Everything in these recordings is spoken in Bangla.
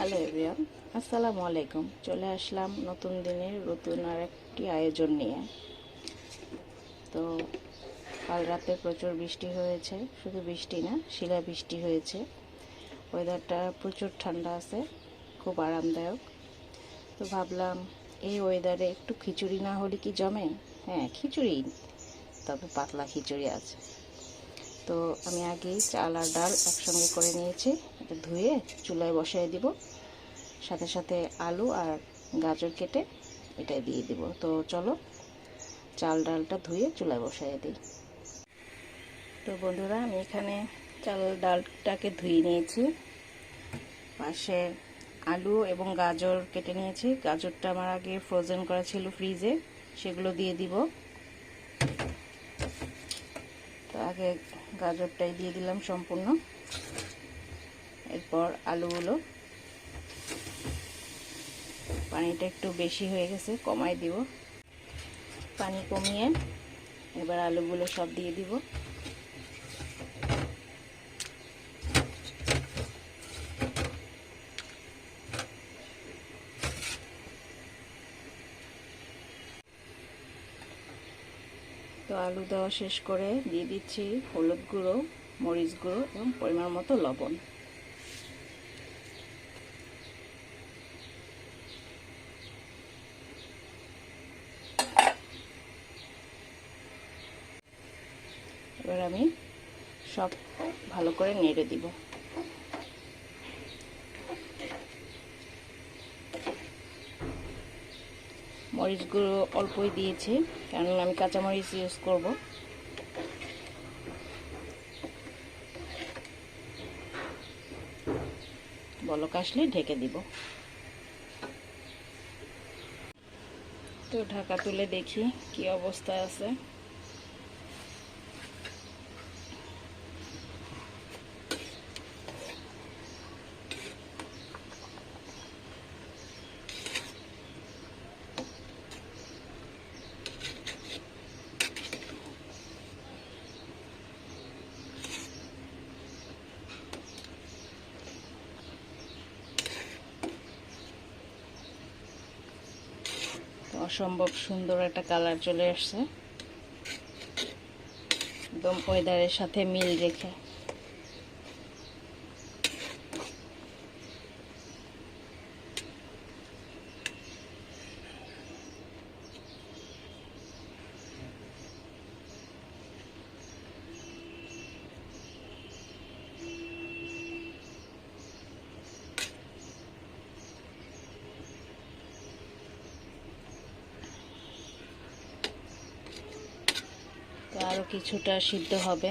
হ্যালো এভরিওয়ান, আসসালামু আলাইকুম। চলে আসলাম নতুন দিনের নতুন আর একটি আয়োজন নিয়ে। তো কাল রাতে প্রচুর বৃষ্টি হয়েছে, শুধু বৃষ্টি না, শিলা বৃষ্টি হয়েছে। ওয়েদারটা প্রচুর ঠান্ডা আছে, খুব আরামদায়ক। তো ভাবলাম এই ওয়েদারে একটু খিচুড়ি না হলে কি জমে? হ্যাঁ, খিচুড়ি, তবে পাতলা খিচুড়ি আছে। তো আমি আগেই চাল আর ডাল একসঙ্গে করে নিয়েছি, এটা ধুয়ে চুলায় বসিয়ে দিব। সাথে সাথে আলু আর গাজর কেটে এটাই দিয়ে দিব। তো চলো চাল ডালটা ধুয়ে চুলায় বসাই দিই। তো বন্ধুরা, আমি এখানে চাল ডালটাকে ধুয়ে নিয়েছি। পাশে আলু এবং গাজর কেটে নিয়েছি। গাজরটা আমার আগে ফ্রোজেন করা ছিল ফ্রিজে, সেগুলো দিয়ে দিব। তো আগে গাজরটাই দিয়ে দিলাম সম্পূর্ণ। এরপর আলুগুলো, পানিটা একটু বেশি হয়ে গেছে, কমাই দিব। পানি কমিয়ে এবার আলুগুলো সব দিয়ে দিব। তো আলু দেওয়া শেষ করে দিয়ে দিচ্ছি হলুদ গুঁড়ো, মরিচ গুঁড়ো এবং পরিমাণ মতো লবণ। এবার আমি সব ভালো করে নেড়ে দিব। মরিচ গুঁড়ো অল্পই দিয়েছি, কারণ আমি কাঁচামরিচ ইউজ করব। বলক আসলে ঢেকে দিব। তো ঢাকা তুলে দেখি কি অবস্থা আছে। অসম্ভব সুন্দর একটা কালার চলে আসছে, একদম ওয়েদারের সাথে মিল রেখে। তো আরও কিছুটা সিদ্ধ হবে,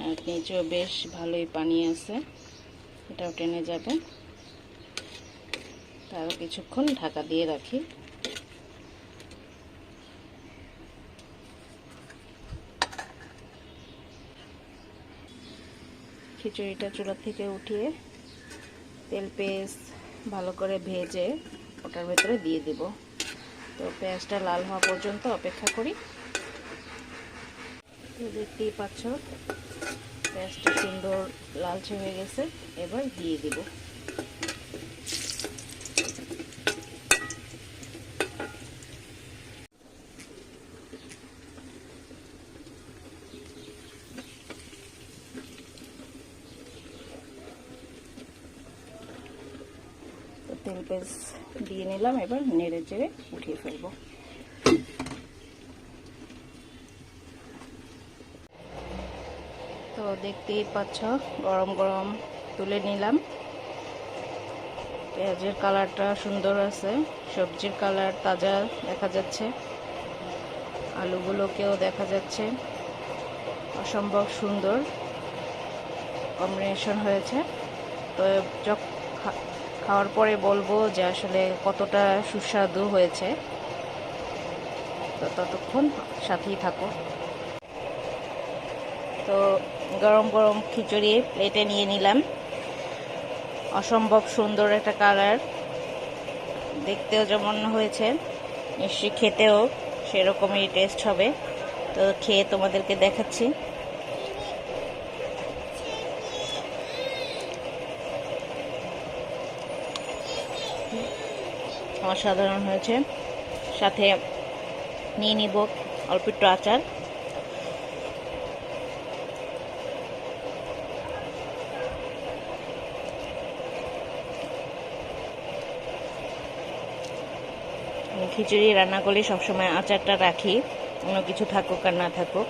আর নিচেও বেশ ভালোই পানি আছে, এটাও টেনে যাবে। আরও কিছুক্ষণ ঢাকা দিয়ে রাখি। খিচুড়িটা চুলা থেকে উঠিয়ে তেল পেঁয়াজ ভালো করে ভেজে ওটার ভেতরে দিয়ে দিব। তো পেঁয়াজটা লাল হওয়া পর্যন্ত অপেক্ষা করি। দেখতেই পাচ্ছ পেঁয়াজটা সুন্দর লালচে হয়ে গেছে, এবার দিয়ে দিব। তেল পেঁয়াজ দিয়ে নিলাম, এবার নেড়ে চেড়ে উঠিয়ে ফেলবো। তো দেখতেই পাচ্ছ গরম গরম তুলে নিলাম। পেঁয়াজের কালারটা সুন্দর আছে, সবজির কালার তাজা দেখা যাচ্ছে, আলুগুলোকেও দেখা যাচ্ছে। অসম্ভব সুন্দর কম্বিনেশন হয়েছে। তো খাওয়ার পরে বলবো যে আসলে কতটা সুস্বাদু হয়েছে। তো ততক্ষণ সাথেই থাকো। তো গরম গরম খিচুড়ি প্লেটে নিয়ে নিলাম। অসম্ভব সুন্দর একটা কালার, দেখতেও যেমন হয়েছে, নিশ্চয়ই খেতেও সেরকমই টেস্ট হবে। তো খেয়ে তোমাদেরকে দেখাচ্ছি। অসাধারণ হয়েছে। সাথে নিয়ে নিব অল্প একটু আচার। খিচুড়ি রান্না করলে সবসময় আচারটা রাখি, অন্য কিছু থাকুক আর না থাকুক।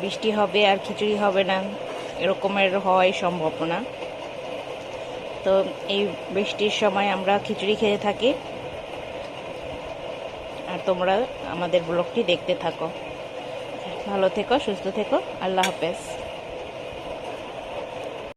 বৃষ্টি হবে আর খিচুড়ি হবে না এরকমের হওয়াই সম্ভব না। তো এই বৃষ্টির সময় আমরা খিচুড়ি খেতে থাকি, আর তোমরা আমাদের ব্লগটি দেখতে থাকো। ভালো থেকো, সুস্থ থেকো, আল্লাহ হাফেজ।